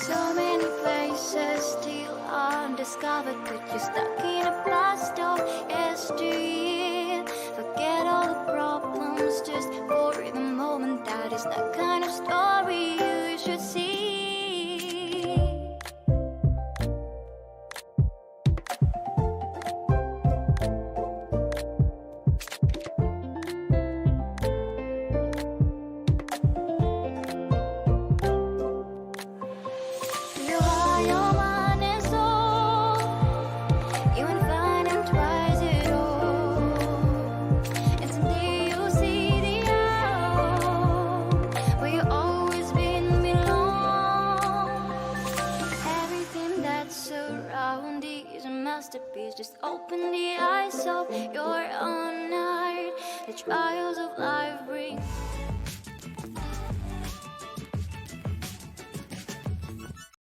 So many places still undiscovered, but you're stuck in a blast of yesteryear. Forget all the problems just for the moment. That is the kind of story you should see. Just open the eyes of your own heart. The trials